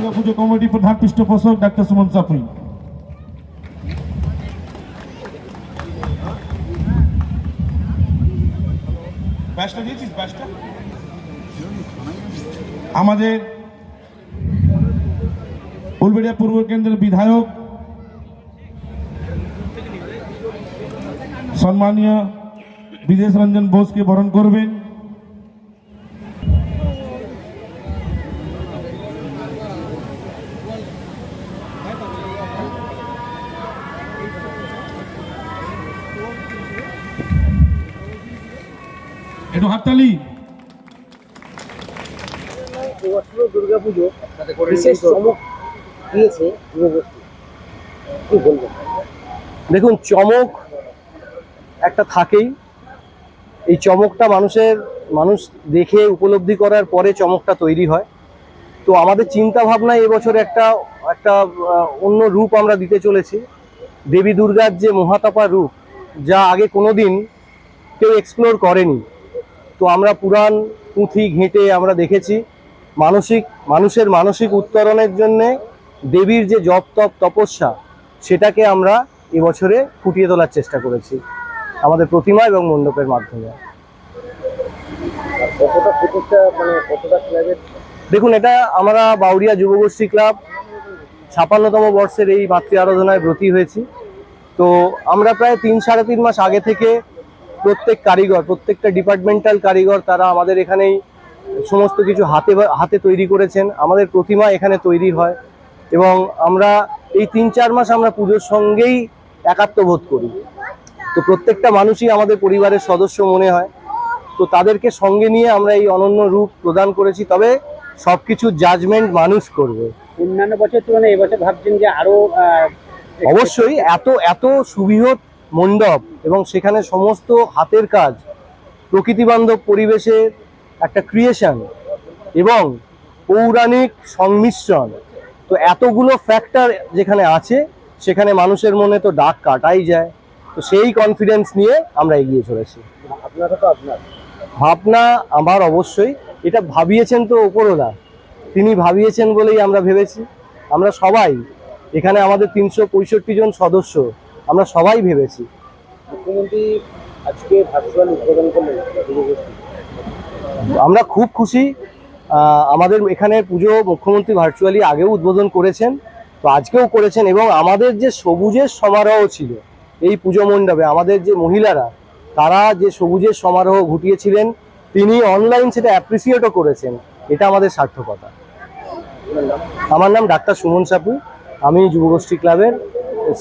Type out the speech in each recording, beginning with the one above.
Durga Puja committee প্রধান পৃষ্ঠপোষক doctor Suman Sapui. আমাদের উলবেড়িয়া পূর্ব কেন্দ্রের বিধায়ক সম্মানীয় বিদেশ রঞ্জন বোসকে বরণ করবেন। একটু হাততালি। দুর্গাপুজো বিশেষ চমক দিয়েছে যুবগোষ্ঠী, কি বলবেন? দেখুন, চমক একটা থাকেই। এই চমকটা মানুষ দেখে উপলব্ধি করার পরে চমকটা তৈরি হয়। তো আমাদের চিন্তা ভাবনায় এবছর একটা অন্য রূপ আমরা দিতে চলেছি। দেবী দুর্গার যে মহাতাপা রূপ, যা আগে কোনোদিন কেউ এক্সপ্লোর করেনি। তো আমরা পুরাণ পুঁথি ঘেঁটে আমরা দেখেছি মানুষের মানসিক উত্তরণের জন্যে দেবীর যে জপ তপ তপস্যা, সেটাকে আমরা এবছরে ফুটিয়ে তোলার চেষ্টা করেছি আমাদের প্রতিমা এবং মণ্ডপের মাধ্যমে। দেখুন, এটা আমরা বাউরিয়া যুবগোষ্ঠী ক্লাব 56তম বর্ষের এই মাতৃ আরাধনায় ব্রতী হয়েছি। তো আমরা প্রায় 3-3.5 মাস আগে থেকে প্রত্যেকটা ডিপার্টমেন্টাল কারিগর তারা আমাদের এখানেই সমস্ত কিছু হাতে তৈরি করেছেন। আমাদের প্রতিমা এখানে তৈরি হয় এবং আমরা এই 3-4 মাস আমরা পুজোর সঙ্গেই একাত্মবোধ করি। তো প্রত্যেকটা মানুষই আমাদের পরিবারের সদস্য মনে হয়। তো তাদেরকে সঙ্গে নিয়ে আমরা এই অনন্য রূপ প্রদান করেছি। তবে সবকিছু জাজমেন্ট মানুষ করবে। অন্যান্য বছর তুলনায় এবছর ভাবছেন যে আরো অবশ্যই এত সুবৃহৎ মণ্ডপ এবং সেখানে সমস্ত হাতের কাজ, প্রকৃতিবান্ধব পরিবেশের একটা ক্রিয়েশন এবং পৌরাণিক সংমিশ্রণ, তো এতগুলো ফ্যাক্টর যেখানে আছে, সেখানে মানুষের মনে তো ডাক কাটাই যায়। তো সেই কনফিডেন্স নিয়ে আমরা এগিয়ে চলেছি। ভাবনা আমার অবশ্যই, এটা ভাবিয়েছেন তো উপরওয়ালা, তিনি ভাবিয়েছেন বলেই আমরা ভেবেছি। আমরা সবাই এখানে আমাদের 365 জন সদস্য, আমরা সবাই ভেবেছি। মুখ্যমন্ত্রী আজকে ভার্চুয়াল উদ্বোধন করলেন, আমরা খুব খুশি। আমাদের এখানে পুজো মুখ্যমন্ত্রী ভার্চুয়ালি আগেও উদ্বোধন করেছেন, তো আজকেও করেছেন। এবং আমাদের যে সবুজের সমারোহ ছিল এই পুজো মণ্ডপে, আমাদের যে মহিলারা তারা যে সবুজের সমারোহ ঘটিয়েছিলেন, তিনি অনলাইন সেটা অ্যাপ্রিসিয়েটও করেছেন। এটা আমাদের সার্থকতা। আমার নাম ডাক্তার সুমন সাপু, আমি যুবগোষ্ঠী ক্লাবের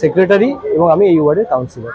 সেক্রেটারি এবং আমি এই ওয়ার্ডের কাউন্সিলর।